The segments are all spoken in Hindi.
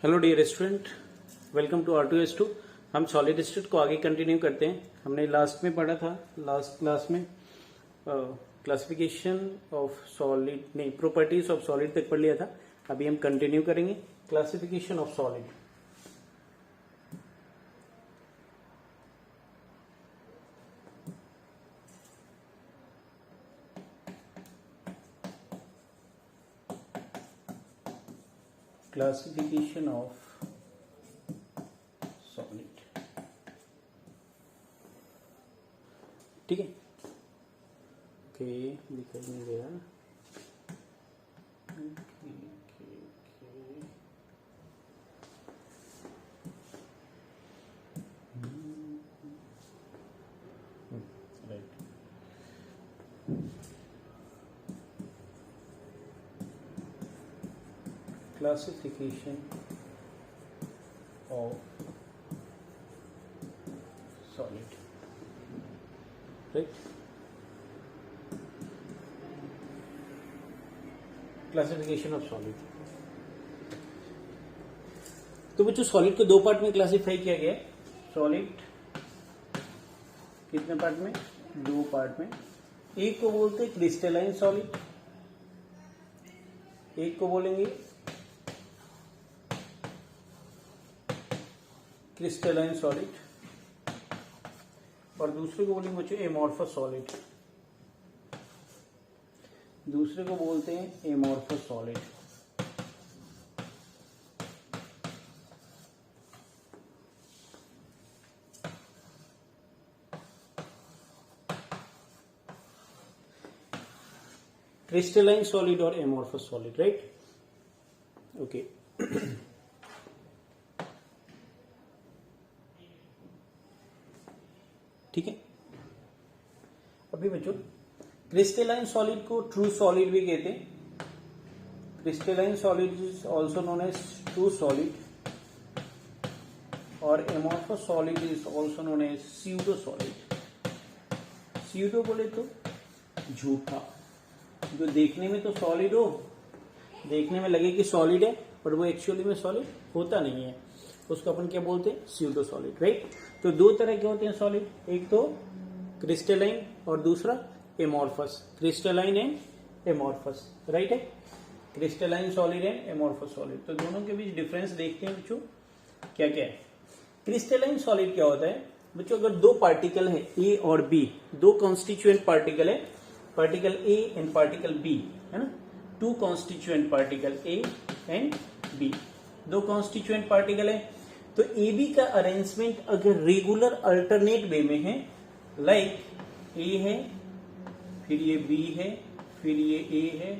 Hello dear student, welcome to R2S2। हम सॉलिड स्टेट को आगे कंटिन्यू करते हैं। हमने लास्ट में पढ़ा था, लास्ट क्लास में क्लासिफिकेशन ऑफ सॉलिड नहीं प्रॉपर्टीज ऑफ सॉलिड तक पढ़ लिया था। अभी हम कंटिन्यू करेंगे classification of solid. Classification of solid, ठीक है। ओके, दिखाई नहीं दे रहा। Right, classification of solid, right? Classification of solid. तो बच्चों सॉलिड को दो पार्ट में क्लासिफाई किया गया है। सॉलिड कितने पार्ट में? दो पार्ट में। एक को बोलते हैं क्रिस्टलाइन सॉलिड, एक को बोलेंगे क्रिस्टलाइन सॉलिड और दूसरे को बोलेंगे बच्चों एमॉर्फस सॉलिड। दूसरे को बोलते हैं एमॉर्फस सॉलिड। क्रिस्टलाइन सॉलिड और एमॉर्फस सॉलिड, राइट? ओके, ठीक है। अभी बच्चों क्रिस्टलाइन सॉलिड को ट्रू सॉलिड भी कहते हैं। Crystalline solid is also known as true solid और amorphous solid is also known as pseudo solid. Pseudo बोले तो झूठा, जो देखने में तो सॉलिड हो, देखने में लगे कि सॉलिड है पर वो एक्चुअली में सॉलिड होता नहीं है, उसको अपन क्या बोलते हैं? Pseudo solid, right? तो दो तरह के होते हैं सॉलिड, एक तो क्रिस्टलाइन और दूसरा amorphous. Crystalline and amorphous, right है? Crystalline solid and amorphous solid. तो दोनों के बीच डिफरेंस देखते हैं बच्चों, क्या क्या है। क्रिस्टलाइन सॉलिड क्या होता है बच्चों? अगर दो पार्टिकल है ए और बी, दो कॉन्स्टिट्यूएंट पार्टिकल है, particle A and particle B, है ना? Two constituent particle A and B, दो कॉन्स्टिट्यूएंट पार्टिकल है। तो ए बी का अरेंजमेंट अगर रेगुलर अल्टरनेट वे में है, लाइक ए है, फिर ये बी है, फिर ये ए है,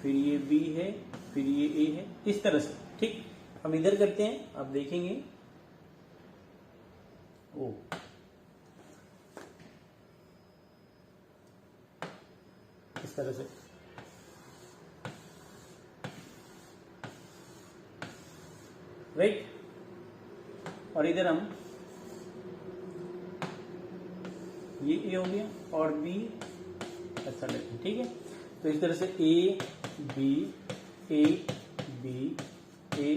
फिर ये बी है, फिर ये ए है, इस तरह से, ठीक? हम इधर करते हैं, आप देखेंगे ओ इस तरह से, राइट? और इधर हम ये ए हो गया और बी ऐसा लेते हैं, ठीक है? तो इस तरह से ए बी ए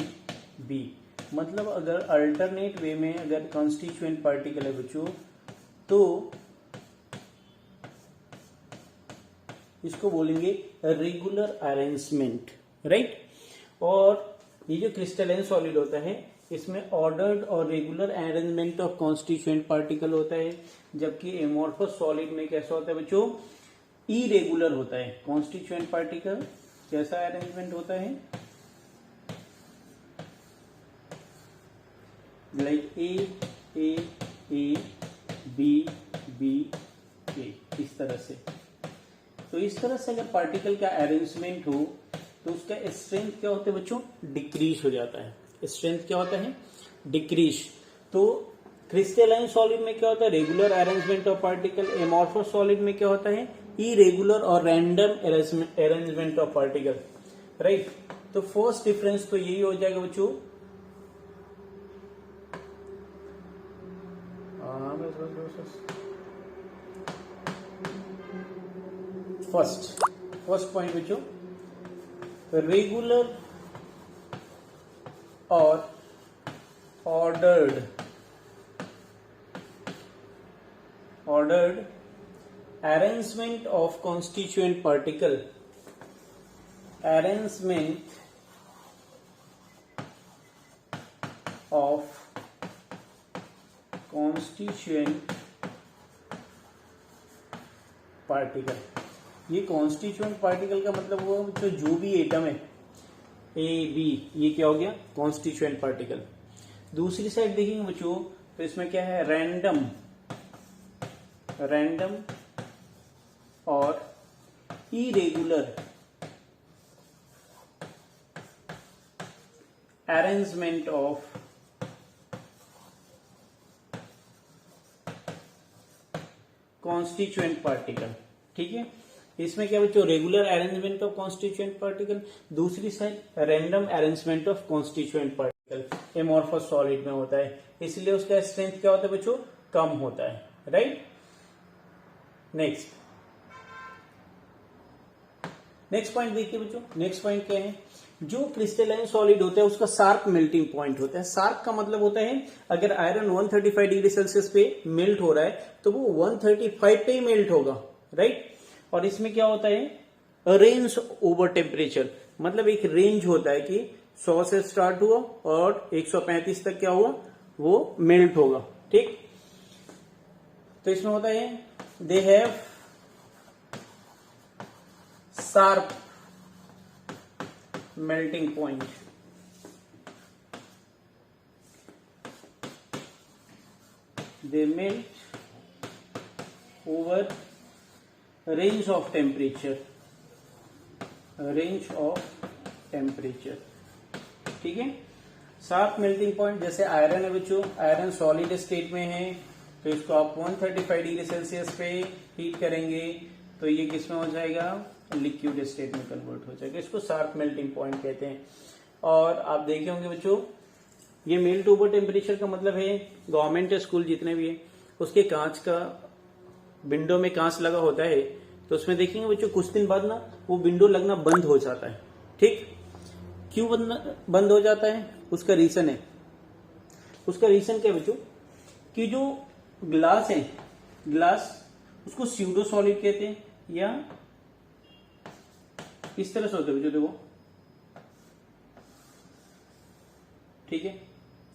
बी, मतलब अगर अल्टरनेट वे में अगर कॉन्स्टिट्यूएंट पार्टिकल है बच्चों, तो इसको बोलेंगे रेगुलर अरेंजमेंट, राइट? और ये जो क्रिस्टलाइन सॉलिड होता है, इसमें ऑर्डर्ड और regular arrangement of constituent particle होता है, जबकि एमॉर्फस सॉलिड में कैसा होता है बच्चों? इरेगुलर होता है कॉन्स्टिट्यूएंट पार्टिकल। कैसा अरेंजमेंट होता है? लाइक ए बी ए, इस तरह से। तो इस तरह से अगर पार्टिकल का अरेंजमेंट हो तो उसका स्ट्रेंथ क्या होता है बच्चों? डिक्रीज हो जाता है। स्ट्रेंथ क्या होता है? डिक्रीज। तो क्रिस्टलाइन सॉलिड में क्या होता है? Regular arrangement of particle. Amorphous solid में क्या होता है? इरेगुलर और random arrangement of particle, right? तो फर्स्ट डिफरेंस तो यही हो जाएगा बच्चों। फर्स्ट पॉइंट बच्चों, रेगुलर और ordered arrangement of constituent particle, arrangement of constituent particle. ये कॉन्स्टिट्यूएंट पार्टिकल का मतलब हुआ जो भी एटम है ए बी, ये क्या हो गया कॉन्स्टिट्यूएंट पार्टिकल। दूसरी साइड देखेंगे बच्चों तो इसमें क्या है रैंडम और irregular arrangement of constituent particle. ठीक है, इसमें क्या बच्चों regular arrangement of constituent particle, दूसरी side random arrangement of constituent particle amorphous solid में होता है, इसलिए उसका स्ट्रेंथ क्या होता है बच्चों कम होता है। राइट, नेक्स्ट पॉइंट देखिए बच्चों, नेक्स्ट पॉइंट क्या है, जो क्रिस्टलाइन सॉलिड होता है उसका शार्प मेल्टिंग पॉइंट होता है। शार्प का मतलब होता है अगर आयरन 135 डिग्री सेल्सियस पे मेल्ट हो रहा है तो वो 135 पे ही मेल्ट होगा। राइट, और इसमें क्या होता है रेंज ओवर टेम्परेचर, मतलब एक रेंज होता है कि 100 से स्टार्ट हुआ और 135 तक क्या हुआ वो मेल्ट होगा। ठीक, तो इसमें होता है they have sharp melting point, they melt over range of temperature, ठीक है। शार्प मेल्टिंग पॉइंट, जैसे आयरन है बच्चों, आयरन सॉलिड स्टेट में है तो इसको आप 135 डिग्री सेल्सियस पे हीट करेंगे तो ये किसमें हो जाएगा लिक्विड स्टेट में कन्वर्ट हो जाएगा, इसको शार्प मेल्टिंग पॉइंट कहते हैं। और आप देखे होंगे बच्चों ये मेल्ट ओवर टेम्परेचर का मतलब है गवर्नमेंट स्कूल जितने भी है उसके कांच का विंडो में कांच लगा होता है तो उसमें देखेंगे बच्चों कुछ दिन बाद ना वो विंडो लगना बंद हो जाता है। ठीक, क्यों बंद हो जाता है उसका रीजन है, उसका रीजन क्या है बच्चों कि जो ग्लास है, ग्लास उसको स्यूडो सॉलिड कहते हैं या इस तरह से होता है देखो। ठीक है,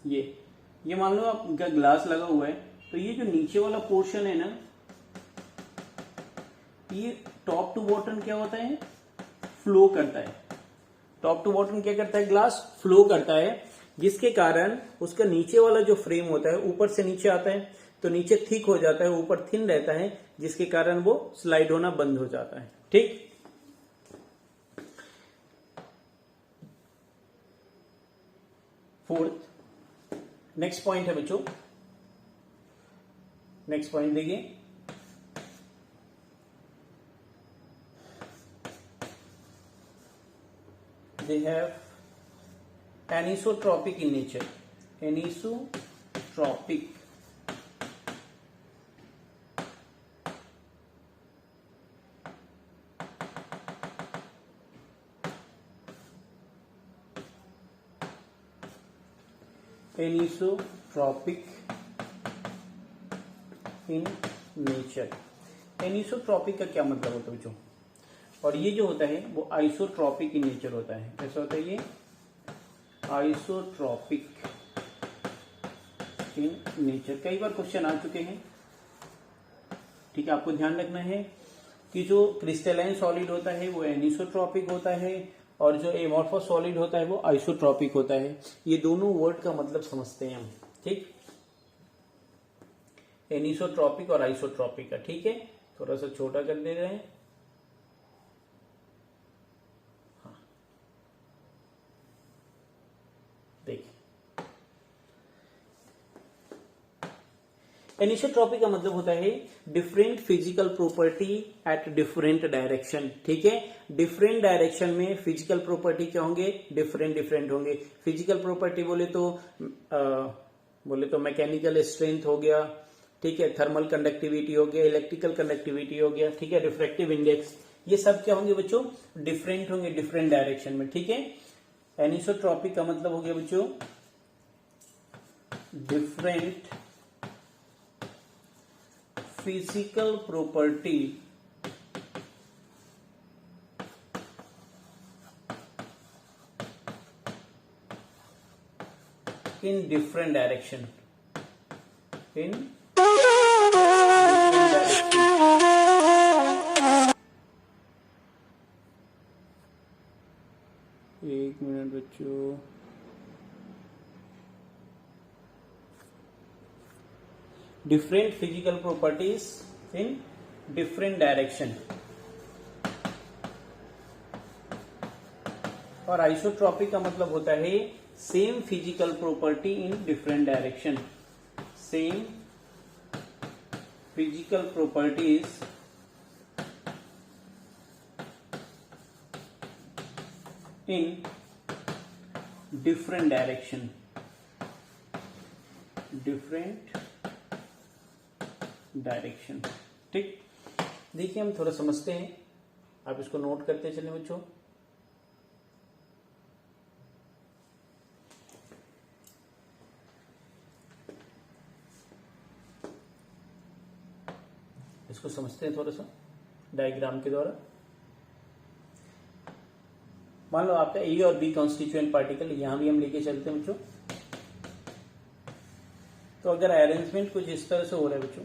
ये मान लो आप ग्लास लगा हुआ है तो ये जो नीचे वाला पोर्शन है ना ये टॉप टू बॉटम क्या होता है फ्लो करता है। टॉप टू बॉटम क्या करता है ग्लास फ्लो करता है, जिसके कारण उसका नीचे वाला जो फ्रेम होता है ऊपर से नीचे आता है तो नीचे थिक हो जाता है, ऊपर थिन रहता है, जिसके कारण वो स्लाइड होना बंद हो जाता है। ठीक, फोर्थ नेक्स्ट पॉइंट है बच्चों, नेक्स्ट पॉइंट देखिए, they have anisotropic in nature, anisotropic, anisotropic in nature. Anisotropic का क्या मतलब होता है बच्चों, और ये जो होता है वो आइसोट्रॉपिक इन नेचर होता है। कैसा होता है ये आइसोट्रॉपिक इन नेचर, कई बार क्वेश्चन आ चुके हैं। ठीक है, आपको ध्यान रखना है कि जो क्रिस्टलाइन सॉलिड होता है वो एनिसोट्रॉपिक होता है और जो एमॉर्फस सॉलिड होता है वो आइसोट्रॉपिक होता है। ये दोनों वर्ड का मतलब समझते हैं हम। ठीक, एनिसोट्रॉपिक और आइसोट्रॉपिक का। ठीक है, थोड़ा सा छोटा कर दे रहे हैं। हाँ, देखिए एनिसोट्रॉपिक का मतलब होता है different physical property at different direction. ठीक है, डिफरेंट डायरेक्शन में फिजिकल प्रॉपर्टी क्या होंगे डिफरेंट होंगे। फिजिकल प्रॉपर्टी बोले तो मैकेनिकल स्ट्रेंथ हो गया, ठीक है, थर्मल कंडक्टिविटी हो गया, इलेक्ट्रिकल कंडक्टिविटी हो गया, ठीक है, रिफ्रैक्टिव इंडेक्स, ये सब क्या होंगे बच्चों डिफरेंट होंगे डिफरेंट डायरेक्शन में। ठीक है, एनिसोट्रॉपिक का मतलब हो गया बच्चों different physical property in different direction. In different direction. एक मिनट बच्चों, different physical properties in different direction. और आइसोट्रॉपिक का मतलब होता है same physical property in different direction. Same physical properties in different direction. Different direction. ठीक, देखिए हम थोड़ा समझते हैं, आप इसको नोट करते चले बच्चों. इसको समझते हैं थोड़ा सा डायग्राम के द्वारा. मान लो आपका ए और बी कॉन्स्टिट्यूएंट पार्टिकल यहां भी हम लेके चलते हैं बच्चों. तो अगर अरेंजमेंट कुछ इस तरह से हो रहा है बच्चों,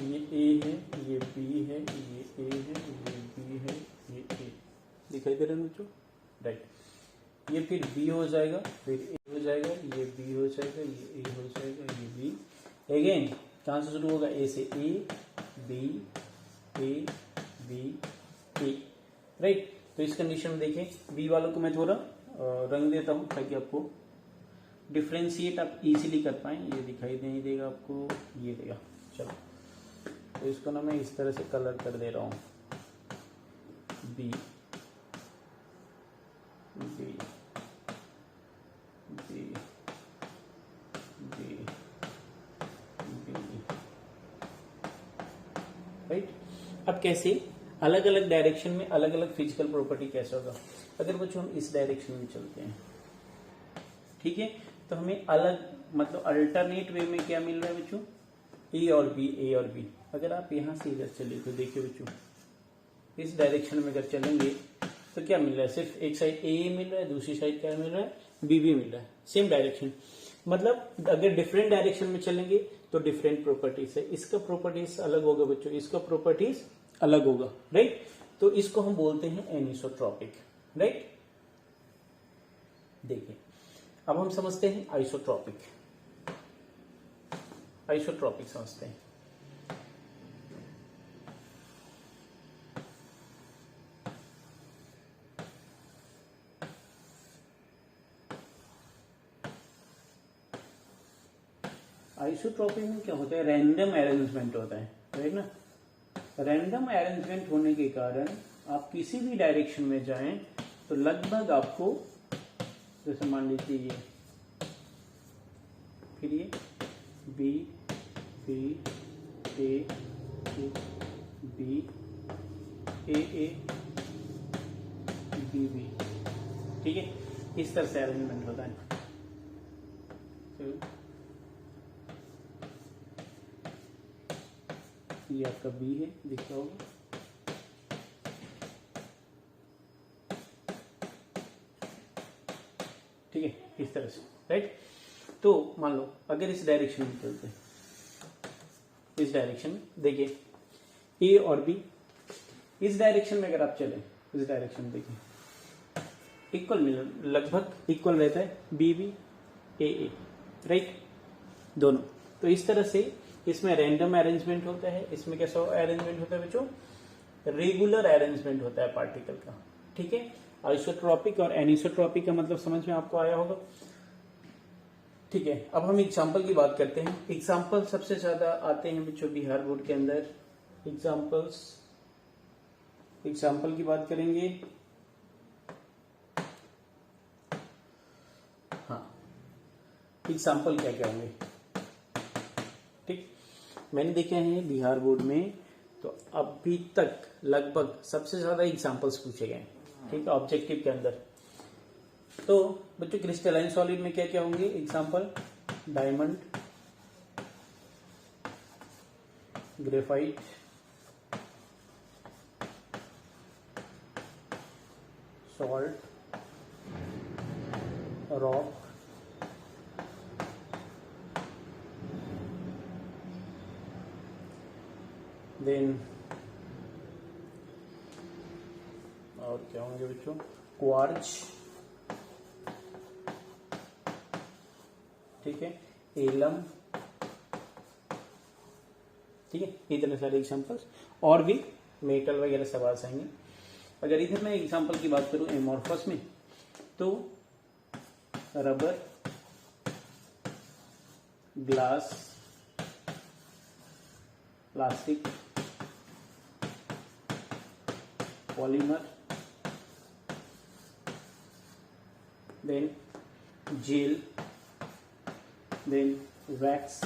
ये ए है, ये बी है, ये ए है, ये बी है, ये ए. दिखाई दे रहा है बच्चों? राइट. ये फिर बी हो जाएगा, फिर ए हो जाएगा, ये बी हो जाएगा, ये ए हो जाएगा, ये बी. अगेन कहां से शुरू होगा? ए से ए, बी, ए, बी, ए. राइट. तो इस कंडीशन में देखें, बी वालों को मैं थोड़ा रंग देता हूं ताकि आपको डिफ्रेंशिएट आप इजीली कर पाए. ये दिखाई नहीं देगा आपको, ये देगा. चलो, तो इसको ना मैं इस तरह से कलर कर दे रहा हूं. B, B, B, B, B. Right. अब कैसे अलग अलग डायरेक्शन में अलग अलग फिजिकल प्रॉपर्टी कैसे होगा? अगर बच्चों हम इस डायरेक्शन में चलते हैं, ठीक है, तो हमें अलग मतलब अल्टरनेट वे में क्या मिल रहा है बच्चों? ए और बी, ए और बी. अगर आप यहां से इधर चले तो देखिए बच्चों, इस डायरेक्शन में अगर चलेंगे तो क्या मिल रहा है? सिर्फ एक साइड ए मिल रहा है, दूसरी साइड क्या मिल रहा है? बी भी मिल रहा है. Same direction. मतलब अगर डिफरेंट डायरेक्शन में चलेंगे तो डिफरेंट प्रॉपर्टीज है. इसका प्रॉपर्टीज अलग होगा बच्चों, इसका प्रॉपर्टीज अलग होगा. राइट. तो इसको हम बोलते हैं एनिसोट्रॉपिक. राइट. देखिए अब हम समझते हैं आइसोट्रॉपिक. आइसोट्रॉपिक समझते हैं. आइसोट्रॉपिक में क्या होता है? रैंडम अरेंजमेंट होता है. राइट ना. रैंडम अरेंजमेंट होने के कारण आप किसी भी डायरेक्शन में जाएं तो लगभग आपको, जैसे मान लीजिए ये, फिर ये बी, बी, ए, बी, ए, बी, बी. ठीक है, इस तरह से अरेंजमेंट होता है. ये आपका बी है, दिख रहा होगा. ठीक है, इस तरह से. राइट. तो मान लो अगर इस डायरेक्शन में चलते हैं, इस डायरेक्शन में देखिए ए और बी, इस डायरेक्शन में अगर आप चलें, इस डायरेक्शन में देखिए इक्वल मिल, लगभग इक्वल रहता है. बी बी, ए. राइट. दोनों. तो इस तरह से इसमें रैंडम अरेंजमेंट होता है. इसमें कैसा अरेंजमेंट होता है बच्चों? रेगुलर अरेंजमेंट होता है पार्टिकल का. ठीक है. आइसोट्रॉपिक और एनिसोट्रॉपिक का मतलब समझ में आपको आया होगा. ठीक है. अब हम एग्जाम्पल की बात करते हैं. एग्जाम्पल सबसे ज्यादा आते हैं बच्चों बिहार बोर्ड के अंदर. एग्जाम्पल की बात करेंगे. हाँ, एग्जाम्पल क्या क्या होंगे। ठीक, मैंने देखे हैं बिहार बोर्ड में तो अभी तक लगभग सबसे ज्यादा एग्जाम्पल्स पूछे गए। ठीक है, ऑब्जेक्टिव के अंदर। तो बच्चों क्रिस्टलाइन सॉलिड में क्या क्या होंगे example, diamond, graphite, salt, rock, then और क्या होंगे बच्चों, क्वार्ज, ठीक है, एलम, ठीक है, इतने सारे एग्जांपल्स। और भी मेटल वगैरह सवाल आएंगे। अगर इधर मैं एग्जांपल की बात करूं एमोर्फस में, तो rubber, glass, plastic, polymer, then gel, then wax,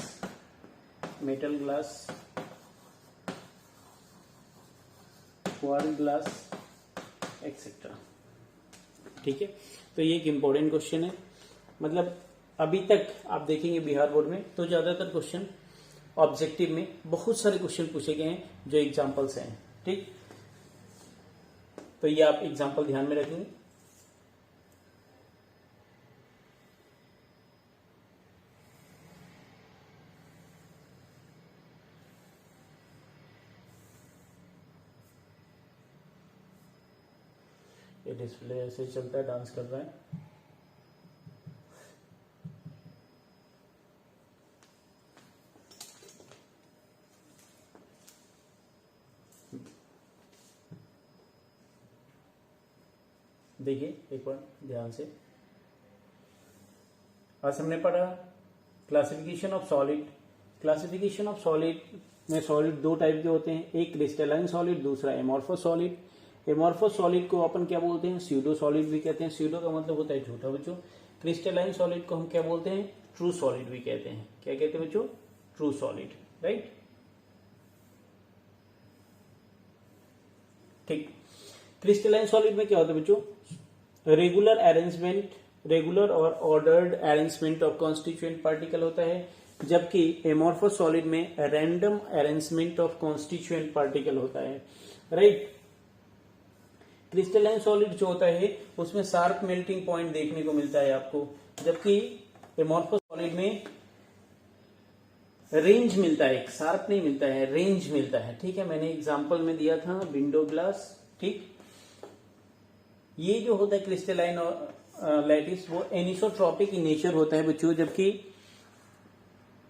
metal glass, quartz glass etcetera. ठीक है, तो ये एक इम्पोर्टेंट क्वेश्चन है। मतलब अभी तक आप देखेंगे बिहार बोर्ड में तो ज्यादातर क्वेश्चन ऑब्जेक्टिव में बहुत सारे क्वेश्चन पूछे गए हैं जो एग्जांपल्स हैं। ठीक, तो ये आप एग्जांपल ध्यान में रखेंगे। ये डिस्प्ले ऐसे चलता है, डांस कर रहा है। देखिए एक बार ध्यान से, आज हमने पढ़ा classification of solid. Classification of solid में सॉलिड दो टाइप के होते हैं, एक क्रिस्टलाइन सॉलिड, दूसरा एमोर्फस सॉलिड। एमोर्फस सॉलिड को अपन क्या बोलते हैं, स्यूडो सॉलिड भी कहते हैं। स्यूडो का मतलब होता है झूठा बच्चों। क्रिस्टलाइन सॉलिड को हम क्या बोलते हैं, ट्रू सॉलिड भी कहते हैं। क्या कहते हैं बच्चों, ट्रू सॉलिड, राइट। ठीक, क्रिस्टलाइन सॉलिड में क्या होता है बच्चों, रेगुलर अरेंजमेंट, रेगुलर और ordered arrangement of constituent particle होता है, जबकि एमोर्फस सॉलिड में random arrangement of constituent particle होता है, राइट। क्रिस्टलाइन सॉलिड जो होता है उसमें शार्प मेल्टिंग पॉइंट देखने को मिलता है आपको, जबकि एमोर्फस सॉलिड में रेंज मिलता है, शार्प नहीं मिलता है, रेंज मिलता है। ठीक है, मैंने एग्जांपल में दिया था विंडो ग्लास। ठीक, ये जो होता है क्रिस्टलाइन और लैटिस वो एनिसोट्रॉपिक इन नेचर होता है बच्चों, जबकि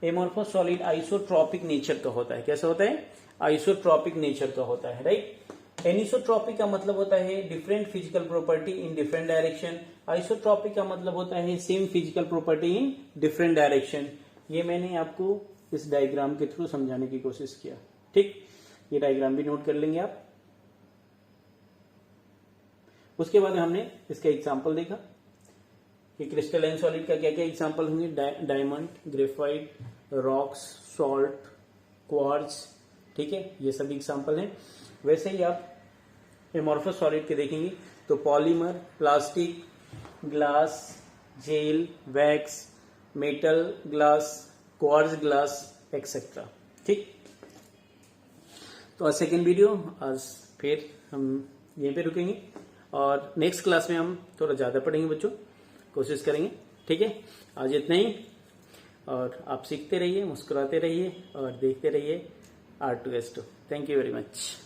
एमोर्फस सॉलिड आइसोट्रॉपिक नेचर का होता है। कैसा होता है, आइसोट्रॉपिक नेचर का होता है, राइट। एनिसोट्रॉपिक का मतलब होता है different physical property in different direction. Isotropic का मतलब होता है same physical property in different direction. ये मैंने आपको इस डायग्राम के थ्रू समझाने की कोशिश किया। ठीक, ये डायग्राम भी नोट कर लेंगे आप। उसके बाद हमने इसका एग्जाम्पल देखा कि क्रिस्टलाइन सॉलिड का क्या क्या एग्जाम्पल होंगे, diamond, graphite, rocks, salt, quartz. ठीक है, ये सभी एग्जाम्पल हैं। वैसे ही आप एमोर्फस सॉलिड के देखेंगे तो polymer, plastic, glass, gel, wax, metal glass, quartz glass etcetera. ठीक, तो आज सेकेंड वीडियो, आज फिर हम यहीं पे रुकेंगे और नेक्स्ट क्लास में हम थोड़ा ज्यादा पढ़ेंगे बच्चों, कोशिश करेंगे। ठीक है, आज इतना ही। और आप सीखते रहिए, मुस्कुराते रहिए और देखते रहिए R2S2। Thank you very much.